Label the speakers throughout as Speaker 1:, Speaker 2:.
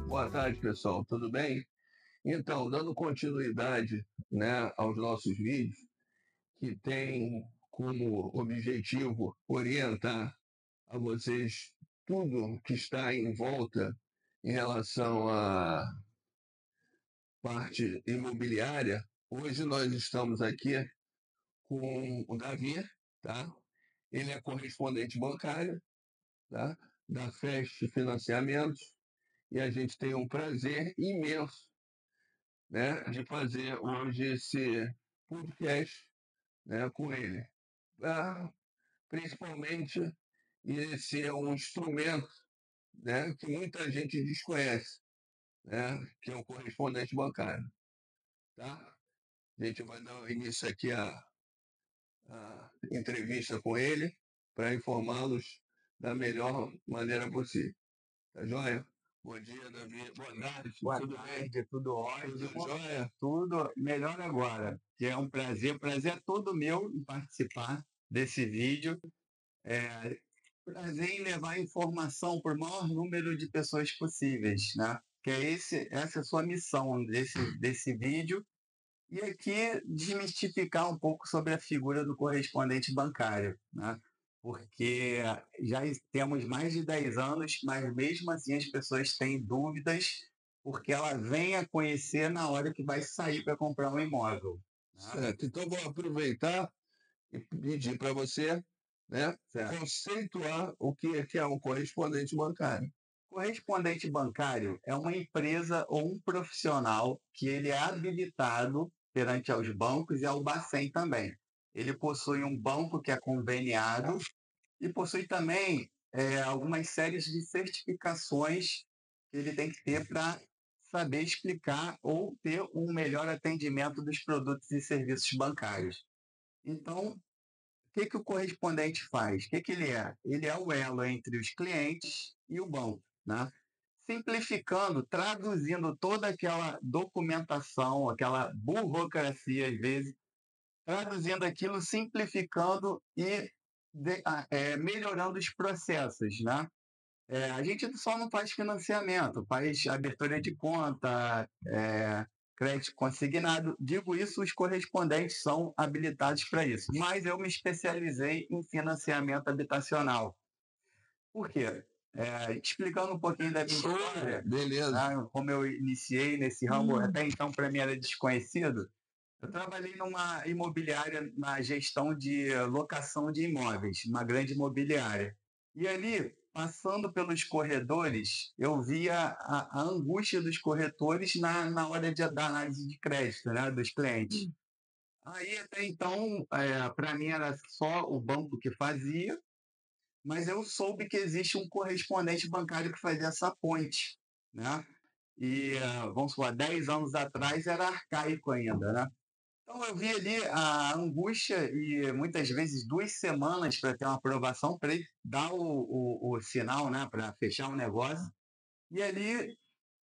Speaker 1: Boa tarde, pessoal. Tudo bem? Então, dando continuidade, né, aos nossos vídeos, que tem como objetivo orientar a vocês tudo que está em volta em relação à parte imobiliária. Hoje nós estamos aqui com o Davi, tá? Ele é correspondente bancário, tá? Da Fest Financiamentos, e a gente tem um prazer imenso, né, de fazer hoje esse podcast, né, com ele. Ah, principalmente esse é um instrumento, né, que muita gente desconhece, né, que é o correspondente bancário. Tá? A gente vai dar início aqui à entrevista com ele para informá-los da melhor maneira possível. Tá joia? Bom dia, Davi. Boa tarde.
Speaker 2: Boa
Speaker 1: Tudo
Speaker 2: tarde,
Speaker 1: bem?
Speaker 2: tudo ótimo.
Speaker 1: Tudo jóia?
Speaker 2: Tudo melhor agora, que é um prazer. Prazer é todo meu em participar desse vídeo. Prazer em levar informação para o maior número de pessoas possíveis, né? Que é essa é a sua missão desse vídeo. E aqui desmistificar um pouco sobre a figura do correspondente bancário, né? Porque já temos mais de 10 anos, mas mesmo assim as pessoas têm dúvidas, porque ela vem a conhecer na hora que vai sair para comprar um imóvel, né?
Speaker 1: Certo. Então, vou aproveitar e pedir para você, né,
Speaker 2: Certo.
Speaker 1: conceituar o que é um correspondente bancário.
Speaker 2: Correspondente bancário é uma empresa ou um profissional que ele é habilitado perante aos bancos e ao Bacen também. Ele possui um banco que é conveniado e possui também algumas séries de certificações que ele tem que ter para saber explicar ou ter um melhor atendimento dos produtos e serviços bancários. Então, o que o correspondente faz? O que ele é? Ele é o elo entre os clientes e o banco, né? Simplificando, traduzindo toda aquela documentação, aquela burocracia, às vezes, traduzindo aquilo, simplificando e melhorando os processos, né? A gente só não faz financiamento, faz abertura de conta, crédito consignado. Digo isso, os correspondentes são habilitados para isso. Mas eu me especializei em financiamento habitacional. Por quê? Explicando um pouquinho da minha história,
Speaker 1: Beleza.
Speaker 2: né, como eu iniciei nesse ramo, até então para mim era desconhecido. Eu trabalhei numa imobiliária na gestão de locação de imóveis, uma grande imobiliária. E ali, passando pelos corredores, eu via a angústia dos corretores na hora da análise de crédito, né, dos clientes. Aí, até então, para mim era só o banco que fazia, mas eu soube que existe um correspondente bancário que fazia essa ponte, né? E, vamos supor, 10 anos atrás era arcaico ainda, né? Então eu vi ali a angústia e muitas vezes 2 semanas para ter uma aprovação para ele dar o sinal, né, para fechar o negócio. E ali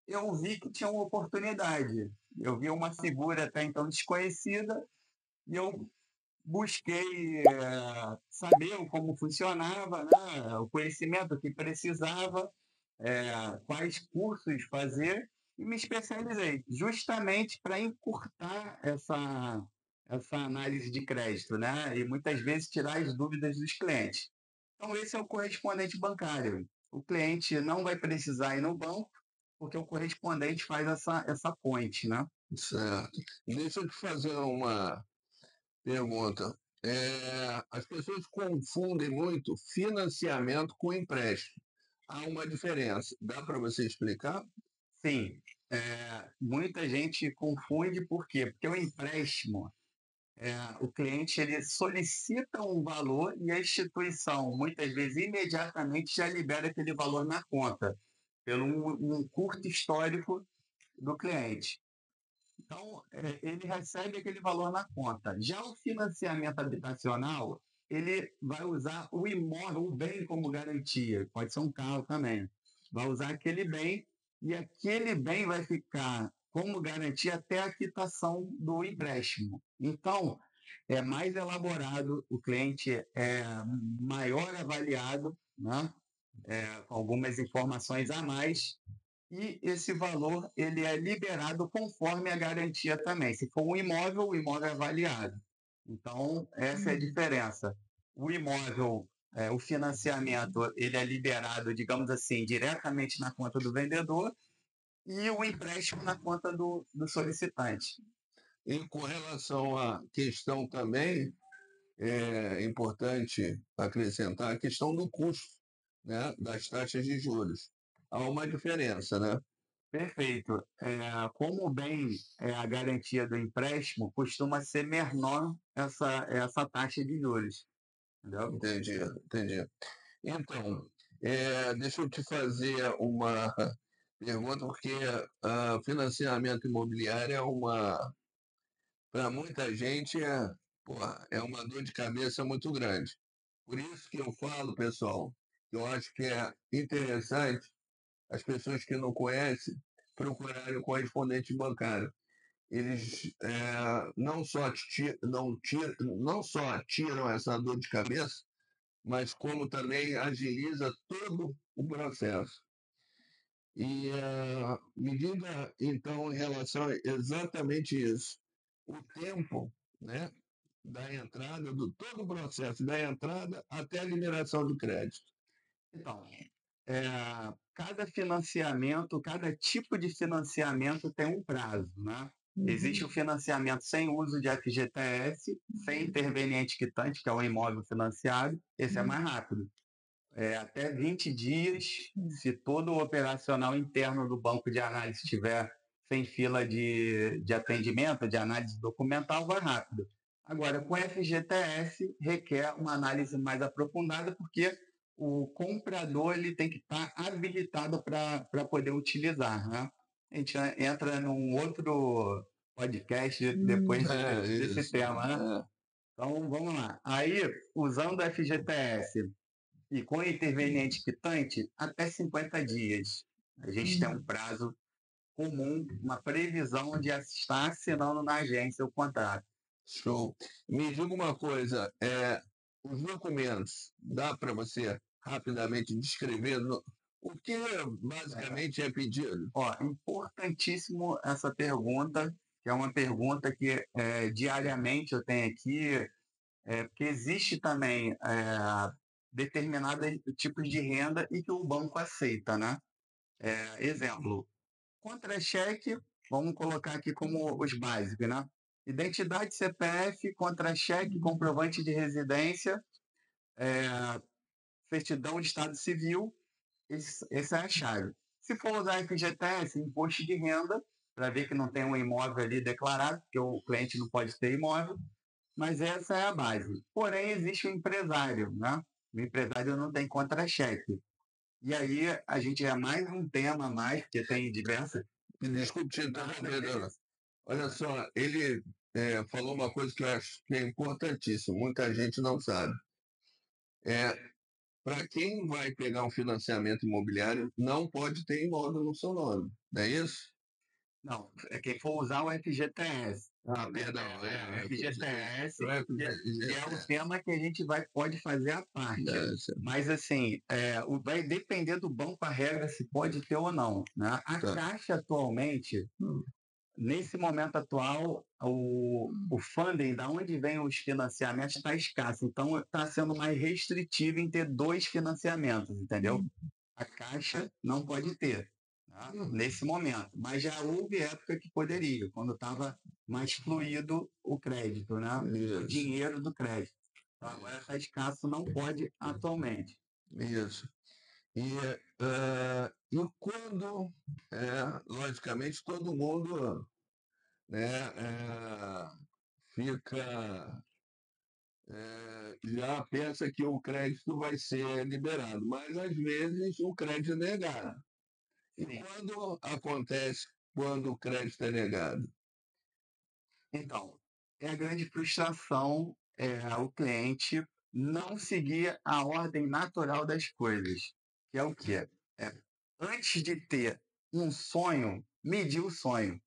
Speaker 2: eu vi que tinha uma oportunidade. Eu vi uma figura até então desconhecida e eu busquei saber como funcionava, né, o conhecimento que precisava, quais cursos fazer e me especializei justamente para encurtar essa análise de crédito, né? E muitas vezes tirar as dúvidas dos clientes. Então, esse é o correspondente bancário. O cliente não vai precisar ir no banco, porque o correspondente faz essa ponte, né?
Speaker 1: Certo. Deixa eu te fazer uma pergunta. As pessoas confundem muito financiamento com empréstimo. Há uma diferença. Dá para você explicar?
Speaker 2: Sim, muita gente confunde por quê? Porque o empréstimo, o cliente ele solicita um valor e a instituição, muitas vezes, imediatamente já libera aquele valor na conta, pelo um curto histórico do cliente. Então, ele recebe aquele valor na conta. Já o financiamento habitacional, ele vai usar o imóvel, o bem como garantia. Pode ser um carro também. Vai usar aquele bem e aquele bem vai ficar como garantia até a quitação do empréstimo. Então, é mais elaborado, o cliente é maior avaliado, né? Com algumas informações a mais, e esse valor ele é liberado conforme a garantia também. Se for um imóvel, o imóvel é avaliado. Então, essa é a diferença. O imóvel, o financiamento, ele é liberado, digamos assim, diretamente na conta do vendedor e o empréstimo na conta do solicitante.
Speaker 1: E com relação à questão também, é importante acrescentar a questão do custo, né, das taxas de juros. Há uma diferença, né?
Speaker 2: Perfeito. Como o bem é a garantia do empréstimo, costuma ser menor essa taxa de juros. Entendeu?
Speaker 1: Entendi, entendi. Então, deixa eu te fazer uma pergunta, porque financiamento imobiliário para muita gente, porra, é uma dor de cabeça muito grande. Por isso que eu falo, pessoal, que eu acho que é interessante as pessoas que não conhecem procurarem o correspondente bancário. Eles não só tiram essa dor de cabeça, mas como também agiliza todo o processo. E me diga, então, em relação a exatamente isso, o tempo, né, da entrada, do todo o processo, da entrada até a liberação do crédito.
Speaker 2: Então, cada financiamento, cada tipo de financiamento tem um prazo, né? Existe o financiamento sem uso de FGTS, sem interveniente quitante, que é o imóvel financiado, esse é mais rápido. Até 20 dias, se todo o operacional interno do banco de análise estiver sem fila de atendimento, de análise documental, vai rápido. Agora, com FGTS, requer uma análise mais aprofundada, porque o comprador ele tem que estar habilitado para poder utilizar. Né? A gente entra num outro podcast depois desse tema. Né? Então, vamos lá. Aí, usando o FGTS e com interveniente quitante, até 50 dias. A gente tem um prazo comum, uma previsão de estar assinando na agência o contrato.
Speaker 1: Show. Me diga uma coisa, os documentos, dá para você rapidamente descrever o que basicamente é pedido?
Speaker 2: Importantíssimo essa pergunta, que é uma pergunta que diariamente eu tenho aqui, porque existe também determinados tipos de renda e que o banco aceita, né? Exemplo, contra-cheque, vamos colocar aqui como os básicos, né? Identidade CPF, contra-cheque, comprovante de residência, certidão de estado civil, essa é a chave. Se for usar FGTS, imposto de renda, para ver que não tem um imóvel ali declarado, porque o cliente não pode ter imóvel, mas essa é a base. Porém, existe o empresário, né? O empresário não tem contra-cheque. E aí a gente é mais um tema a mais, porque tem diversas.
Speaker 1: Desculpe te interromper, dona. Olha só, ele falou uma coisa que eu acho que é importantíssima, muita gente não sabe. Para quem vai pegar um financiamento imobiliário, não pode ter imóvel no seu nome, não é isso?
Speaker 2: Não, é quem for usar o FGTS.
Speaker 1: Perdão,
Speaker 2: FGTS, que é o tema que a gente pode fazer à parte. Mas, assim, vai depender do banco a regra se pode ter ou não. Né? A Caixa, atualmente, nesse momento atual, o funding, da onde vem os financiamentos, está escasso. Então, está sendo mais restritivo em ter 2 financiamentos, entendeu? A Caixa não pode ter, tá? Nesse momento. Mas já houve época que poderia, quando estava mais fluido o crédito, né? O dinheiro do crédito. Então, agora está escasso, não pode atualmente.
Speaker 1: Isso. E quando, logicamente, todo mundo, né, fica, já pensa que o crédito vai ser liberado, mas às vezes o crédito é negado. E quando acontece quando o crédito é negado?
Speaker 2: Então, é a grande frustração o cliente não seguir a ordem natural das coisas, que é o quê? Antes de ter um sonho, medir o sonho,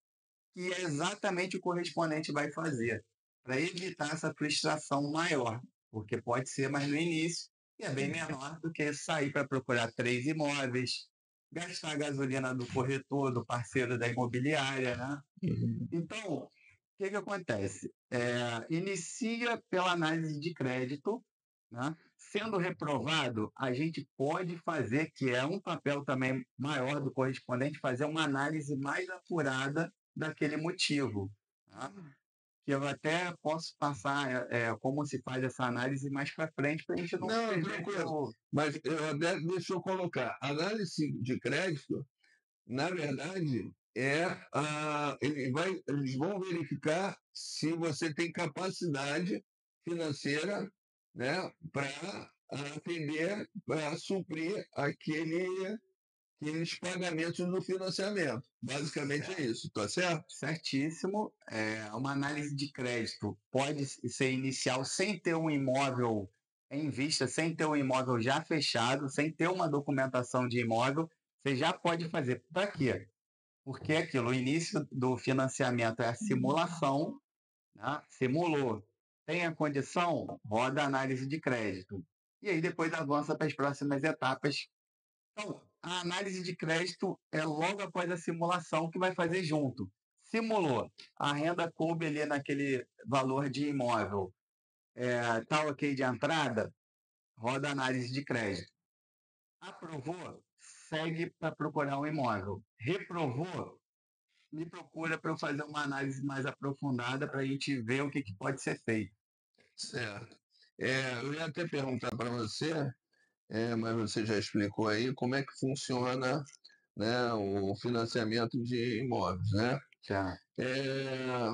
Speaker 2: que é exatamente o correspondente vai fazer, para evitar essa frustração maior, porque pode ser mais no início, e é bem menor do que sair para procurar 3 imóveis, gastar a gasolina do corretor, do parceiro da imobiliária, né?
Speaker 1: Uhum.
Speaker 2: Então, o que que acontece? Inicia pela análise de crédito, né? Sendo reprovado, a gente pode fazer, que é um papel também maior do correspondente, fazer uma análise mais apurada daquele motivo, tá? Que eu até posso passar como se faz essa análise mais para frente, para a gente não
Speaker 1: Não,
Speaker 2: perder
Speaker 1: tranquilo. Mas deixa eu colocar. Análise de crédito, na verdade, eles vão verificar se você tem capacidade financeira, né, para atender, para suprir aqueles pagamentos do financiamento. Basicamente é isso, tá certo?
Speaker 2: certíssimo. Uma análise de crédito pode ser inicial sem ter um imóvel em vista, sem ter um imóvel já fechado, sem ter uma documentação de imóvel. Você já pode fazer. Para quê? Porque aquilo, o início do financiamento é a simulação, né? Simulou. Tem a condição, roda a análise de crédito. E aí depois avança para as próximas etapas. Então, a análise de crédito é logo após a simulação que vai fazer junto. Simulou, a renda coube ali naquele valor de imóvel, tá ok de entrada, roda a análise de crédito. Aprovou, segue para procurar um imóvel. Reprovou, me procura para eu fazer uma análise mais aprofundada para a gente ver o que, que pode ser feito.
Speaker 1: Certo. Eu ia até perguntar para você, mas você já explicou aí como é que funciona, né, o financiamento de imóveis, né?
Speaker 2: Já.
Speaker 1: É,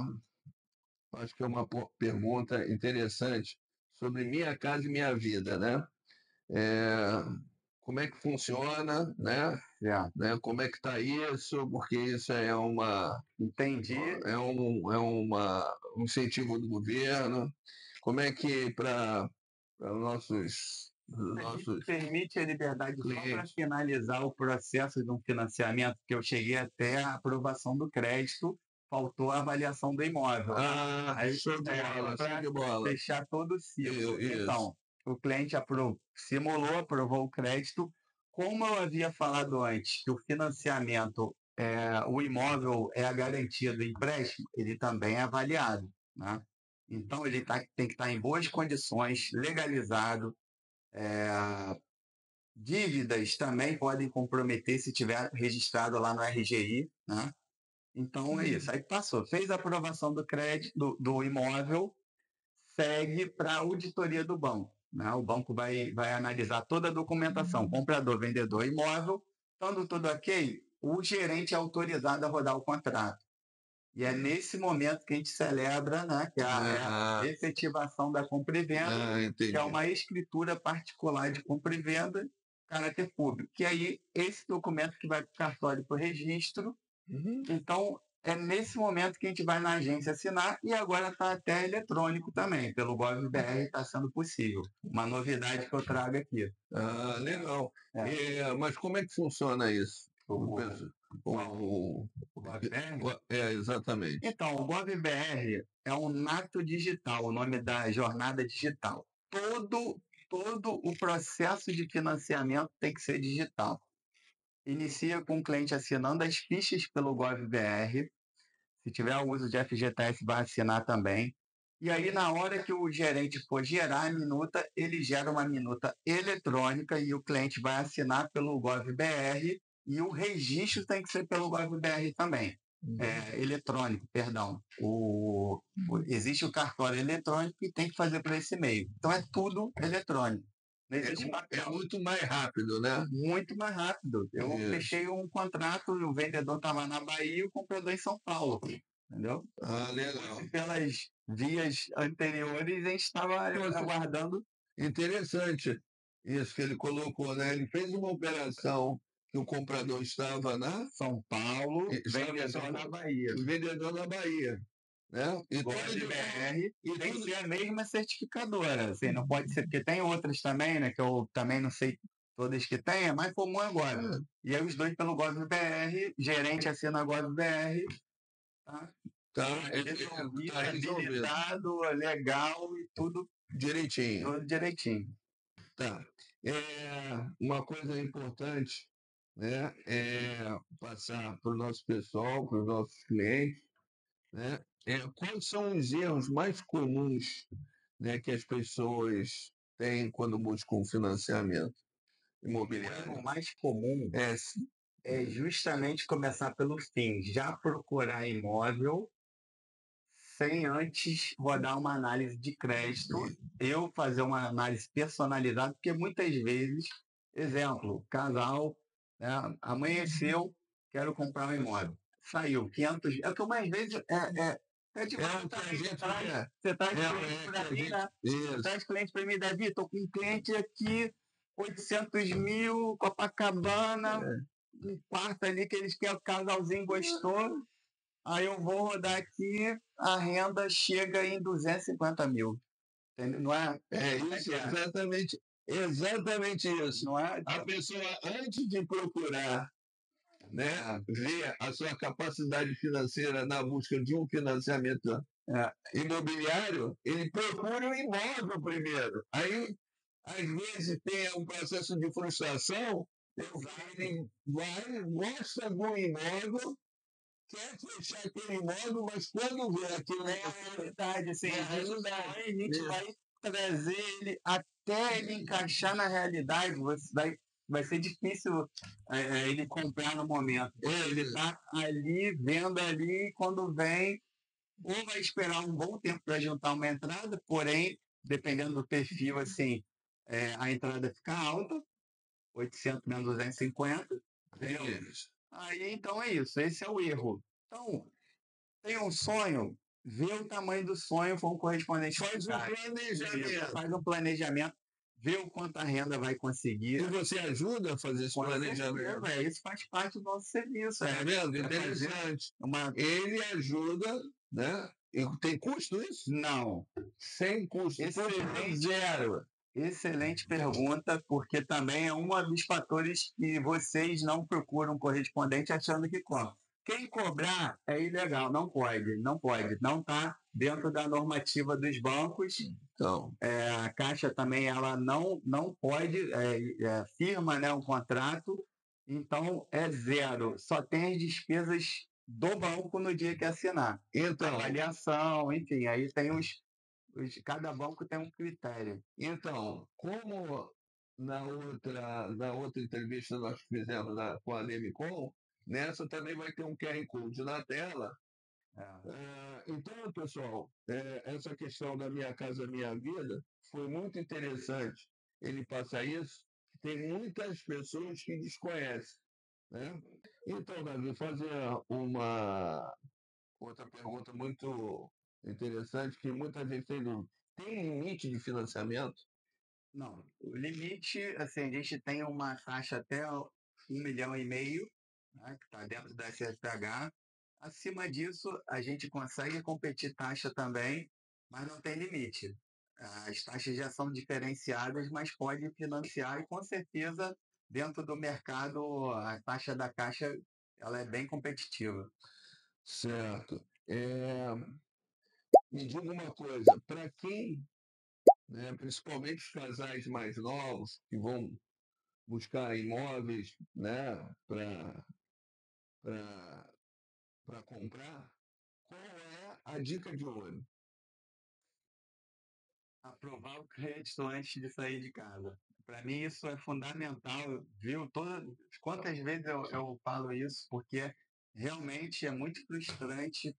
Speaker 1: acho que é uma pergunta interessante sobre Minha Casa e Minha Vida, né? É, como é que funciona, né?
Speaker 2: Já.
Speaker 1: Como é que está isso? Porque isso
Speaker 2: Entendi.
Speaker 1: um incentivo do governo. Como é que para nossos
Speaker 2: Permite a liberdade só para
Speaker 1: clientes?
Speaker 2: finalizar o processo de um financiamento, que eu cheguei até a aprovação do crédito, faltou a avaliação do imóvel. Aí,
Speaker 1: Show de bola, show
Speaker 2: para
Speaker 1: de bola.
Speaker 2: fechar todo o ciclo.
Speaker 1: Isso.
Speaker 2: Então, o cliente simulou, aprovou o crédito. Como eu havia falado antes, que o financiamento, o imóvel é a garantia do empréstimo, ele também é avaliado, né? Então, ele tem que estar em boas condições, legalizado. Dívidas também podem comprometer se tiver registrado lá no RGI, né? Então é isso. Aí passou, fez a aprovação do crédito do imóvel, segue para a auditoria do banco, né? O banco vai analisar toda a documentação, comprador, vendedor, imóvel, estando tudo ok, o gerente é autorizado a rodar o contrato. E é nesse momento que a gente celebra, né, que é a efetivação da compra e venda, que é uma escritura particular de compra e venda, caráter público. Que aí, esse documento que vai para o cartório para o registro. Então, é nesse momento que a gente vai na agência assinar, e agora está até eletrônico também, pelo GovBR está sendo possível. Uma novidade que eu trago aqui.
Speaker 1: Legal. Mas como é que funciona isso?
Speaker 2: O GovBR?
Speaker 1: Exatamente.
Speaker 2: Então, o GovBR é um nato digital, o nome da jornada digital. Todo o processo de financiamento tem que ser digital. Inicia com o cliente assinando as fichas pelo GovBR. Se tiver o uso de FGTS, vai assinar também. E aí, na hora que o gerente for gerar a minuta, ele gera uma minuta eletrônica e o cliente vai assinar pelo GovBR, e o registro tem que ser pelo GovBR também. Eletrônico, perdão. Existe o cartório eletrônico e tem que fazer por esse meio. Então é tudo eletrônico. Não existe papel.
Speaker 1: Muito mais rápido, né?
Speaker 2: Muito mais rápido. Eu fechei um contrato e o vendedor estava na Bahia e o comprador em São Paulo. Entendeu?
Speaker 1: Legal.
Speaker 2: Pelas vias anteriores, a gente estava aguardando.
Speaker 1: Interessante isso que ele colocou, né? Ele fez uma operação que o comprador estava na
Speaker 2: São Paulo, vendedor na Bahia.
Speaker 1: O vendedor na Bahia. Né? E
Speaker 2: BR tem que ser a mesma certificadora. Assim, não pode ser, porque tem outras também, né? Que eu também não sei todas que tem, é mais comum agora. E aí os dois pelo GovBR, gerente assina GovBR. Tá habilitado, legal e tudo
Speaker 1: direitinho.
Speaker 2: Tudo direitinho.
Speaker 1: Tá. Uma coisa importante né, passar para o nosso pessoal, para os nossos clientes, né, quais são os erros mais comuns, né, que as pessoas têm quando buscam um financiamento
Speaker 2: O
Speaker 1: imobiliário?
Speaker 2: erro mais comum
Speaker 1: É,
Speaker 2: é justamente começar pelo fim, já procurar imóvel sem antes rodar uma análise de crédito, eu fazer uma análise personalizada, porque muitas vezes, exemplo, casal, né, amanheceu, quero comprar um imóvel. Saiu 500, é o que eu mais vejo, é de
Speaker 1: o que a gente quer.
Speaker 2: você traz
Speaker 1: É,
Speaker 2: cliente
Speaker 1: que
Speaker 2: para
Speaker 1: a
Speaker 2: mim,
Speaker 1: gente.
Speaker 2: né? Você
Speaker 1: Isso.
Speaker 2: traz cliente para mim, Davi, estou com um cliente aqui, 800 mil, Copacabana, um quarto ali que eles querem, o casalzinho gostou. Aí eu vou rodar aqui, a renda chega em 250 mil. Entendeu? Não é?
Speaker 1: É isso, exatamente isso.
Speaker 2: Não é?
Speaker 1: A pessoa, antes de procurar, né, ver a sua capacidade financeira na busca de um financiamento imobiliário, ele procura o imóvel primeiro. Aí, às vezes, tem um processo de frustração, ele vai, gosta do imóvel, quer fechar aquele imóvel, mas quando vê aquilo
Speaker 2: É a realidade, assim,
Speaker 1: é a realidade.
Speaker 2: a gente vai trazer ele até ele encaixar na realidade, vai ser difícil ele comprar no momento. Ele está ali, vendo ali, e quando vem, ou vai esperar um bom tempo para juntar uma entrada, porém, dependendo do perfil, assim, a entrada fica alta, 800 menos 250, entendeu?
Speaker 1: Isso.
Speaker 2: Aí, então é isso, esse é o erro. Então, tem um sonho, vê o tamanho do sonho com o correspondente.
Speaker 1: Faz um planejamento.
Speaker 2: Faz um planejamento, vê o quanto a renda vai
Speaker 1: E
Speaker 2: conseguir.
Speaker 1: você ajuda a fazer esse planejamento?
Speaker 2: Isso faz parte do nosso serviço.
Speaker 1: Tá vendo?
Speaker 2: É fazer
Speaker 1: Interessante.
Speaker 2: uma...
Speaker 1: Ele ajuda, né? E tem custo isso?
Speaker 2: Não.
Speaker 1: Sem custo.
Speaker 2: Excelente.
Speaker 1: Zero.
Speaker 2: Excelente pergunta, porque também é um dos fatores que vocês não procuram correspondente achando que cobra. Quem cobrar é ilegal, não pode, não pode, não está dentro da normativa dos bancos.
Speaker 1: Então,
Speaker 2: A Caixa também ela não pode, firma, né, um contrato, então é zero, só tem as despesas do banco no dia que assinar.
Speaker 1: então,
Speaker 2: Avaliação, enfim, aí tem cada banco tem um critério.
Speaker 1: então, como na outra entrevista nós fizemos com a Nemicon, nessa também vai ter um QR Code na tela. Então, pessoal, essa questão da Minha Casa Minha Vida foi muito interessante. Ele passa isso, tem muitas pessoas que desconhecem, né? Então, Davi, fazer uma outra pergunta muito interessante que muita gente tem dúvida. Tem limite de financiamento?
Speaker 2: Não, o limite, assim, a gente tem uma taxa até 1,5 milhão, né, que está dentro da SFH. Acima disso, a gente consegue competir taxa também, mas não tem limite. As taxas já são diferenciadas, mas pode financiar e com certeza dentro do mercado a taxa da Caixa ela é bem competitiva.
Speaker 1: Certo. Me diga uma coisa, para quem, né, principalmente os casais mais novos que vão buscar imóveis, né, para comprar, qual é a dica de ouro?
Speaker 2: Aprovar o crédito antes de sair de casa. Para mim isso é fundamental, viu? Quantas vezes eu falo isso, porque realmente é muito frustrante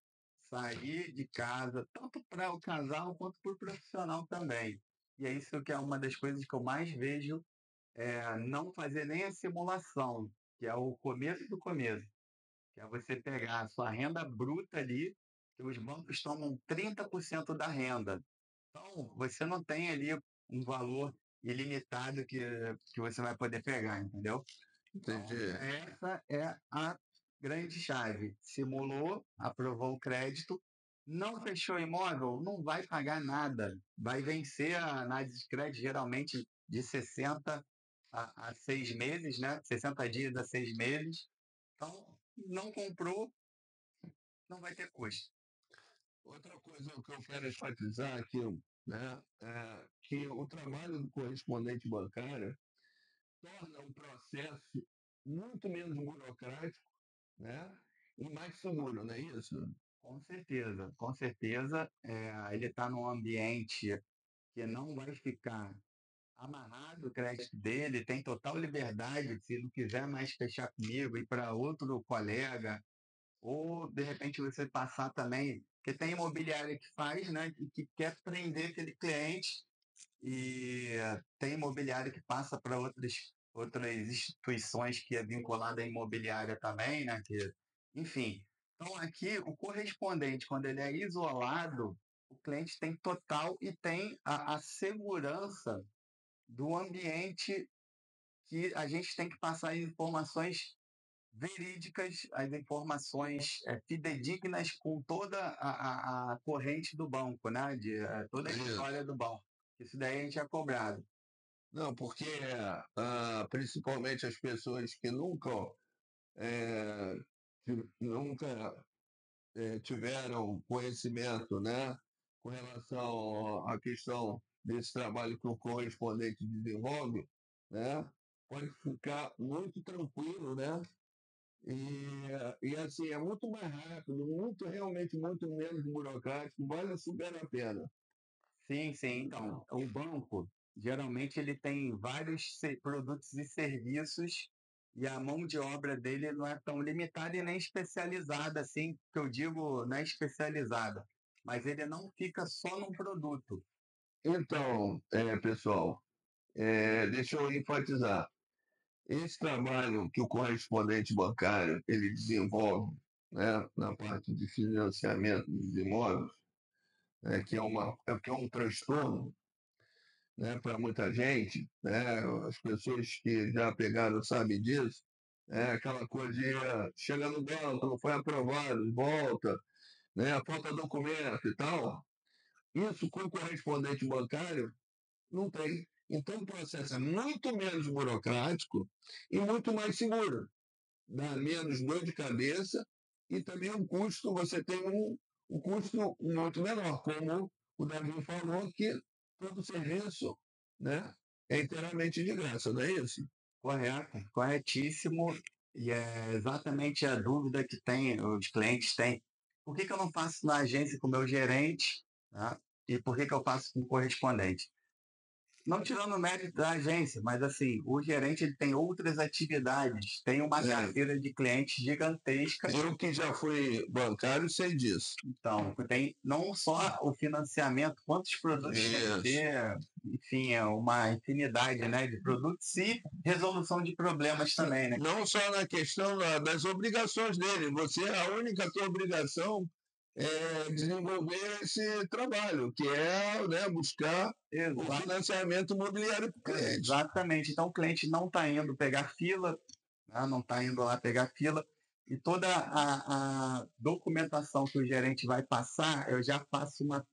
Speaker 2: sair de casa, tanto para o casal quanto para o profissional também. E é isso que é uma das coisas que eu mais vejo, não fazer nem a simulação, que é o começo do começo, que é você pegar a sua renda bruta ali, que os bancos tomam 30% da renda. Então, você não tem ali um valor ilimitado que você vai poder pegar, entendeu? Então,
Speaker 1: Entendi.
Speaker 2: essa é a grande chave. Simulou, aprovou o crédito, não fechou imóvel, não vai pagar nada. Vai vencer a análise de crédito geralmente de 60 a 6 meses, né? 60 dias a 6 meses. Então, não comprou, não vai ter custo.
Speaker 1: Outra coisa que eu quero enfatizar aqui, né, é que o trabalho do correspondente bancário torna o processo muito menos burocrático, né? E mais seguro, não é isso?
Speaker 2: Com certeza, com certeza. Ele está num ambiente que não vai ficar amarrado o crédito dele, tem total liberdade, se não quiser mais fechar comigo, ir para outro colega, ou de repente você passar também, porque tem imobiliária que faz, né, e que quer prender aquele cliente, e tem imobiliária que passa para outras instituições que é vinculada à imobiliária também, né, enfim. Então aqui o correspondente, quando ele é isolado, o cliente tem total e tem a segurança do ambiente que a gente tem que passar as informações verídicas, as informações fidedignas com toda a corrente do banco, né? Toda a
Speaker 1: Isso.
Speaker 2: história do banco. Isso daí a gente é cobrado.
Speaker 1: Não, porque principalmente as pessoas que eh, nunca tiveram conhecimento, né, com relação à questão desse trabalho que o correspondente desenvolve, né, pode ficar muito tranquilo, né, e assim, é muito mais rápido, realmente muito menos burocrático, vale super a pena.
Speaker 2: Sim, sim. Então, o banco, geralmente, ele tem vários produtos e serviços e a mão de obra dele não é tão limitada e nem especializada, assim, que eu digo, não é especializada, mas ele não fica só num produto.
Speaker 1: Então, pessoal, deixa eu enfatizar. Esse trabalho que o correspondente bancário ele desenvolve, né, na parte de financiamento dos imóveis, que é um transtorno, né, para muita gente, né, as pessoas que já pegaram sabem disso, aquela coisa de chega no banco, não foi aprovado, volta, né, falta documento e tal. Isso com o correspondente bancário não tem. Então o processo é muito menos burocrático e muito mais seguro. Dá menos dor de cabeça e também você tem um custo muito menor, como o Davi falou, que todo serviço, né, é inteiramente de graça, não é isso?
Speaker 2: Correto, corretíssimo. E é exatamente a dúvida que os clientes têm. Por que eu não faço na agência com o meu gerente, tá? E por que eu faço com o correspondente? Não tirando o mérito da agência, mas assim, o gerente ele tem outras atividades, tem uma carteira de clientes gigantesca.
Speaker 1: Eu que já fui bancário sei disso.
Speaker 2: Então, tem não só o financiamento, quantos produtos tem que ter, enfim, é uma infinidade, né, de produtos e resolução de problemas também, né?
Speaker 1: Não só na questão das obrigações dele, a única tua obrigação é desenvolver esse trabalho, que é, né, buscar o financiamento imobiliário para o cliente.
Speaker 2: Exatamente. Então, o cliente não está indo pegar fila, né? Não está indo lá pegar fila, e toda a documentação que o gerente vai passar, eu já faço uma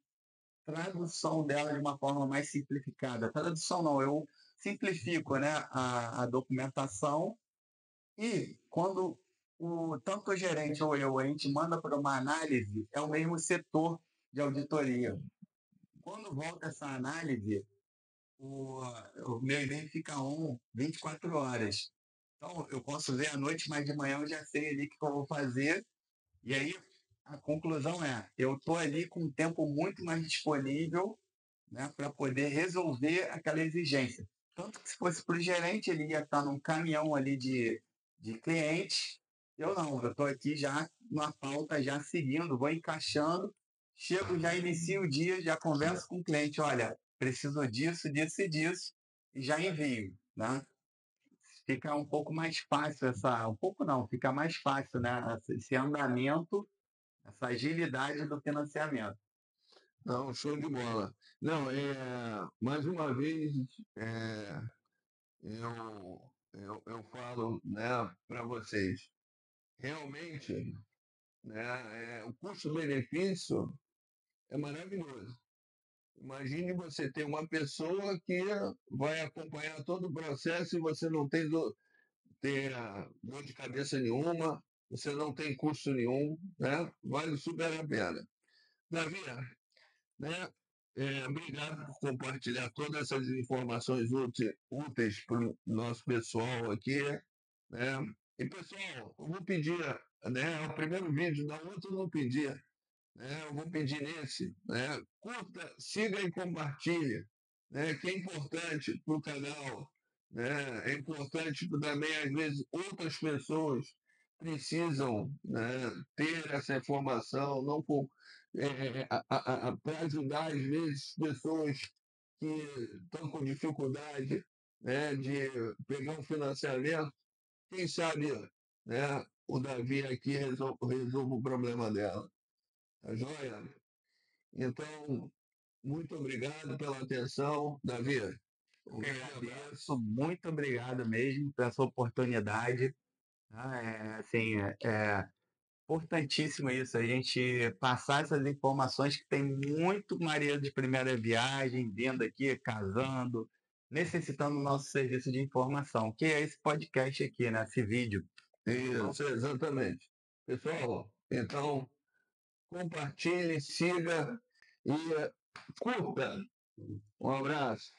Speaker 2: tradução dela de uma forma mais simplificada. Tradução não, eu simplifico, né, a documentação e quando tanto o gerente ou eu, a gente manda para uma análise, é o mesmo setor de auditoria. Quando volta essa análise, o, o meu e-mail fica on 24 horas. Então, eu posso ver à noite, mas de manhã eu já sei ali o que eu vou fazer. E aí, a conclusão é, eu estou ali com um tempo muito mais disponível, né, para poder resolver aquela exigência. Tanto que se fosse para o gerente, ele ia estar num caminhão ali de clientes. Eu não, eu estou aqui já numa pauta, já seguindo, vou encaixando, chego, já inicio o dia, já converso com o cliente, olha, preciso disso, disso e disso, e já envio, né? Fica um pouco mais fácil um pouco não, fica mais fácil, né? Esse andamento, essa agilidade do financiamento.
Speaker 1: Não, show de bola. Não, mais uma vez, é, eu falo, né, para vocês, realmente, né, o custo-benefício é maravilhoso. Imagine você ter uma pessoa que vai acompanhar todo o processo e você não tem ter dor de cabeça nenhuma, você não tem custo nenhum, né? Vale super a pena. Davi, né? Obrigado por compartilhar todas essas informações úteis para o nosso pessoal aqui. né? E, pessoal, eu vou pedir, né? O primeiro vídeo, da outra eu não pedi, né? Eu vou pedir nesse, né? Curta, siga e compartilhe, né? Que é importante para o canal, né? É importante também, às vezes, outras pessoas precisam, né, ter essa informação, não para ajudar, às vezes, pessoas que estão com dificuldade, né, de pegar um financiamento. Quem sabe, né, o Davi aqui resolve o problema dela. Tá joia? Então, muito obrigado pela atenção, Davi.
Speaker 2: Eu que agradeço, muito obrigado mesmo pela sua oportunidade. Assim, é importantíssimo isso, a gente passar essas informações que tem muito marinheiro de primeira viagem vindo aqui, casando, necessitando do nosso serviço de informação, que é esse podcast aqui, né? Esse vídeo.
Speaker 1: Isso, exatamente. Pessoal, então, compartilhe, siga e curta. Um abraço.